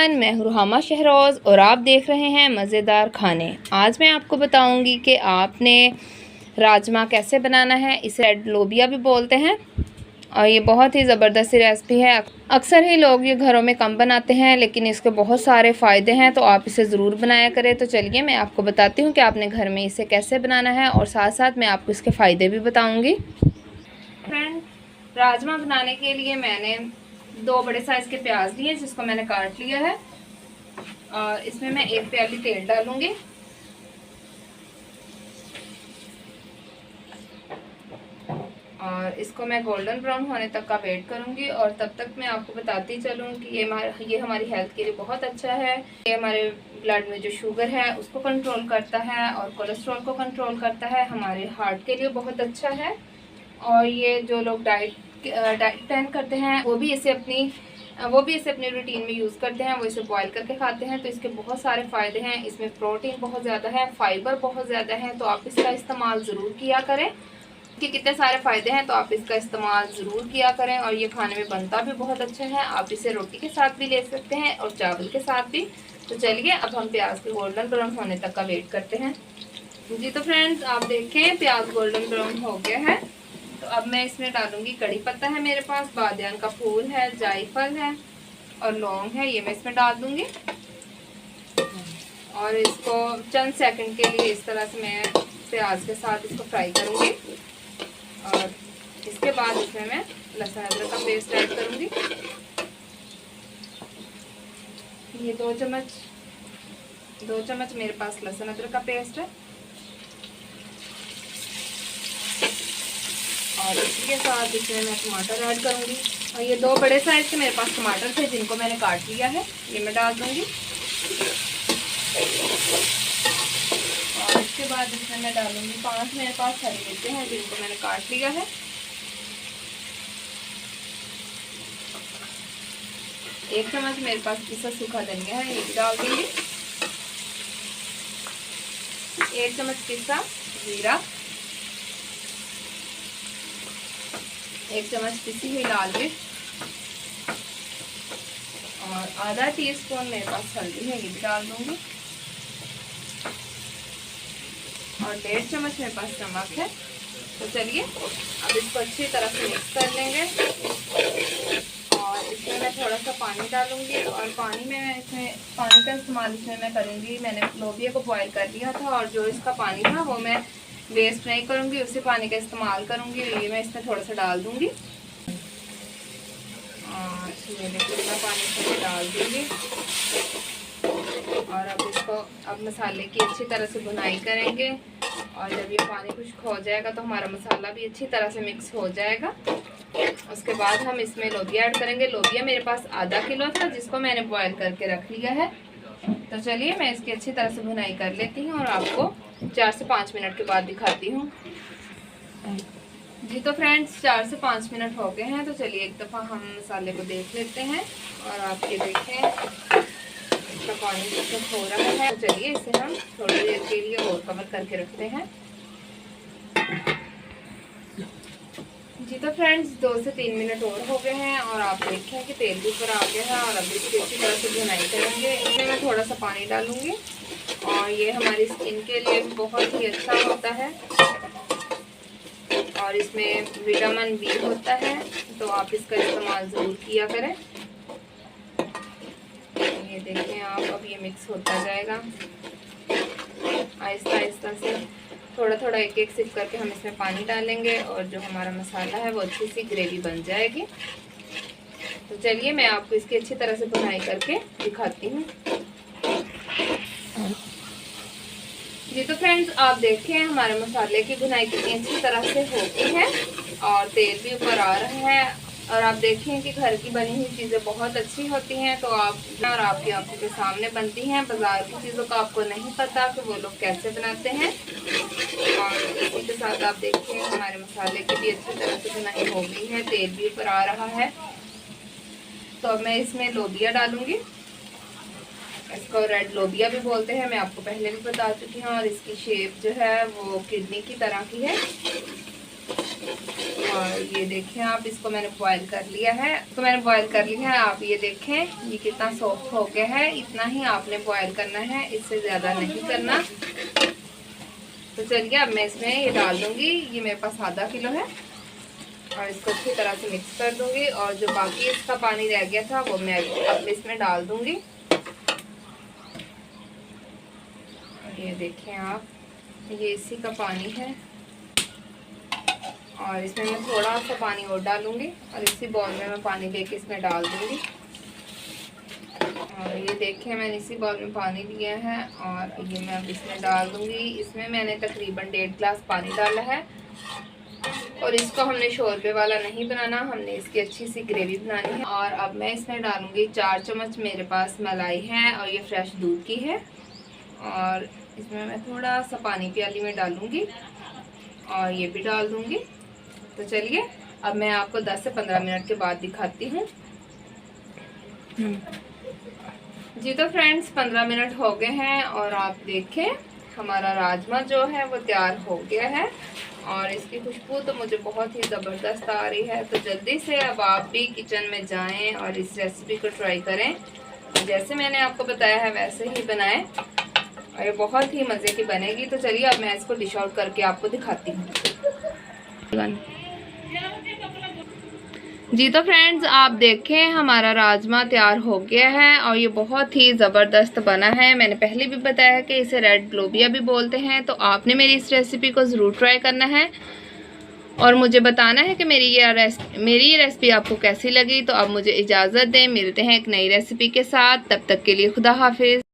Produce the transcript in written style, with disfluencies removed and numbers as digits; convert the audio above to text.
Everyone, मैं हूं Ruhamah Shahroz और आप देख रहे हैं मज़ेदार खाने। आज मैं आपको बताऊंगी कि आपने राजमा कैसे बनाना है। इसे रेड लोबिया भी बोलते हैं और ये बहुत ही ज़बरदस्त रेसिपी है। अक्सर ही लोग ये घरों में कम बनाते हैं, लेकिन इसके बहुत सारे फ़ायदे हैं, तो आप इसे ज़रूर बनाया करें। तो चलिए मैं आपको बताती हूँ कि आपने घर में इसे कैसे बनाना है और साथ साथ मैं आपको इसके फ़ायदे भी बताऊँगी। फ्रेंड, राजमा बनाने के लिए मैंने 2 बड़े साइज़ के प्याज लिए जिसको मैंने काट लिया है और इसमें मैं 1 प्याली तेल डालूंगी और इसको मैं गोल्डन ब्राउन होने तक का वेट करूंगी। और तब तक मैं आपको बताती चलूँ कि ये हमारी हेल्थ के लिए बहुत अच्छा है। ये हमारे ब्लड में जो शुगर है उसको कंट्रोल करता है और कोलेस्ट्रॉल को कंट्रोल करता है। हमारे हार्ट के लिए बहुत अच्छा है। और ये जो लोग डाइट प्लान करते हैं वो भी इसे अपनी रूटीन में यूज़ करते हैं। वो इसे बॉईल करके खाते हैं। तो इसके बहुत सारे फ़ायदे हैं। इसमें प्रोटीन बहुत ज़्यादा है, फाइबर बहुत ज़्यादा है, तो आप इसका इस्तेमाल ज़रूर किया करें। कि कितने सारे फ़ायदे हैं, तो आप इसका इस्तेमाल ज़रूर किया करें। और ये खाने में बनता भी बहुत अच्छा है। आप इसे रोटी के साथ भी ले सकते हैं और चावल के साथ भी। तो चलिए अब हम प्याज के गोल्डन ब्राउन होने तक का वेट करते हैं। जी तो फ्रेंड्स, आप देखें प्याज गोल्डन ब्राउन हो गया है। तो अब मैं इसमें डालूंगी कड़ी पत्ता है मेरे पास, बादियान का फूल है, जायफल है और लौंग है, ये मैं इसमें डाल दूंगी। और इसको चंद सेकंड के लिए इस तरह से मैं प्याज के साथ इसको फ्राई करूंगी। और इसके बाद इसमें मैं लहसुन अदरक का पेस्ट ऐड करूंगी। ये 2 चम्मच मेरे पास लहसुन अदरक का पेस्ट है। और इसके साथ इसमें मैं टमाटर ऐड करूंगी। और ये 2 बड़े साइज के मेरे पास टमाटर थे जिनको मैंने काट लिया है, ये मैं डाल दूंगी। और इसके बाद इसमें मैं डालूंगी 5 मेरे पास हरी मिर्चें हैं जिनको मैंने काट लिया है। 1 चम्मच मेरे पास पिसा सूखा धनिया है, ये भी डाल दूंगी। 1 चम्मच पिसा जीरा, 1 चम्मच पिसी हुई लाल मिर्च और आधा टीस्पून मेरे पास हल्दी है, ये भी डाल दूंगी। और 1.5 चम्मच मेरे पास नमक है। तो चलिए अब इसको अच्छी तरह से मिक्स कर लेंगे। और इसमें मैं थोड़ा सा पानी डालूंगी और पानी का इस्तेमाल इसमें मैं करूंगी। मैंने लोबिया को बॉईल कर लिया था और जो इसका पानी था वो मैं वेस्ट नहीं करूंगी, उसी पानी का इस्तेमाल करूंगी। ये मैं इसमें थोड़ा सा डाल दूंगी और ये देखिए मैं पानी इसमें डाल दूंगी। और अब मसाले की अच्छी तरह से भुनाई करेंगे। और जब ये पानी खुश्क हो जाएगा तो हमारा मसाला भी अच्छी तरह से मिक्स हो जाएगा। उसके बाद हम इसमें लोबिया ऐड करेंगे। लोबिया मेरे पास आधा किलो था जिसको मैंने बॉईल करके रख लिया है। तो चलिए मैं इसकी अच्छी तरह से भुनाई कर लेती हूँ और आपको 4 से 5 मिनट के बाद दिखाती हूँ। जी तो फ्रेंड्स, 4 से 5 मिनट हो गए हैं। तो चलिए एक दफ़ा हम मसाले को देख लेते हैं। और आप ये देखें इसका पानी इसमें हो रहा है। तो चलिए इसे हम थोड़ी देर के लिए और कवर करके रखते हैं। जी तो फ्रेंड्स, 2 से 3 मिनट और हो गए हैं और आप देखें कि तेल भी ऊपर आ गया है। और अभी इसकी अच्छी तरह से भुनाई करेंगे। इसमें मैं थोड़ा सा पानी डालूंगी और ये हमारी स्किन के लिए भी बहुत ही अच्छा होता है और इसमें विटामिन बी होता है, तो आप इसका इस्तेमाल ज़रूर किया करें। ये देखें आप, अब ये मिक्स होता जाएगा आहिस्ता आहिस्ता से। थोड़ा थोड़ा एक सिप करके हम इसमें पानी डालेंगे और जो हमारा मसाला है वो अच्छी सी ग्रेवी बन जाएगी। तो चलिए मैं आपको इसकी अच्छी तरह से भुनाई करके दिखाती हूँ। जी तो फ्रेंड्स, आप देखें हमारे मसाले की भुनाई कितनी अच्छी तरह से हो गई है और तेल भी ऊपर आ रहा है। और आप देखें कि घर की बनी हुई चीज़ें बहुत अच्छी होती हैं, तो और आपकी आंखों के सामने बनती हैं। बाज़ार की चीज़ों का आपको नहीं पता कि वो लोग कैसे बनाते हैं। और इसी के साथ आप देखें हमारे मसाले की भी अच्छी तरह से भुनाई हो गई है, तेल भी ऊपर आ रहा है। तो अब मैं इसमें लोबिया डालूंगी। इसको रेड लोबिया भी बोलते हैं, मैं आपको पहले भी बता चुकी हूँ। और इसकी शेप जो है वो किडनी की तरह की है। और ये देखें आप, इसको मैंने बॉईल कर लिया है। आप ये देखें ये कितना सॉफ्ट हो गया है। इतना ही आपने बॉईल करना है, इससे ज़्यादा नहीं करना। तो चलिए अब मैं इसमें ये डाल दूंगी। ये मेरे पास आधा किलो है और इसको अच्छी तरह से मिक्स कर दूंगी। और जो बाकी इसका पानी रह गया था वो मैं अब इसमें डाल दूंगी। ये देखें आप, ये इसी का पानी है और इसमें मैं थोड़ा सा पानी और डालूंगी और इसी बॉल में मैं पानी लेके इसमें डाल दूंगी। और ये देखें मैंने इसी बॉल में पानी लिया है और ये मैं अब इसमें डाल दूंगी। इसमें मैंने तकरीबन 1.5 गिलास पानी डाला है और इसको हमने शोरबे वाला नहीं बनाना, हमने इसकी अच्छी सी ग्रेवी बनानी है। और अब मैं इसमें डालूंगी 4 चम्मच मेरे पास मलाई है और ये फ्रेश दूध की है। और इसमें मैं थोड़ा सा पानी प्याली में डालूंगी और ये भी डाल दूंगी। तो चलिए अब मैं आपको 10 से 15 मिनट के बाद दिखाती हूँ। जी तो फ्रेंड्स 15 मिनट हो गए हैं और आप देखें हमारा राजमा जो है वो तैयार हो गया है और इसकी खुशबू तो मुझे बहुत ही ज़बरदस्त आ रही है। तो जल्दी से अब आप भी किचन में जाएं और इस रेसिपी को ट्राई करें। जैसे मैंने आपको बताया है वैसे ही बनाएं और ये बहुत ही मज़े की बनेगी। तो चलिए अब मैं इसको डिश आउट करके आपको दिखाती हूँ। जी तो फ्रेंड्स आप देखें हमारा राजमा तैयार हो गया है और ये बहुत ही ज़बरदस्त बना है। मैंने पहले भी बताया कि इसे रेड लोबिया भी बोलते हैं। तो आपने मेरी इस रेसिपी को ज़रूर ट्राई करना है और मुझे बताना है कि मेरी ये रेसिपी आपको कैसी लगी। तो अब मुझे इजाज़त दें, मिलते हैं एक नई रेसिपी के साथ। तब तक के लिए खुदा हाफिज़।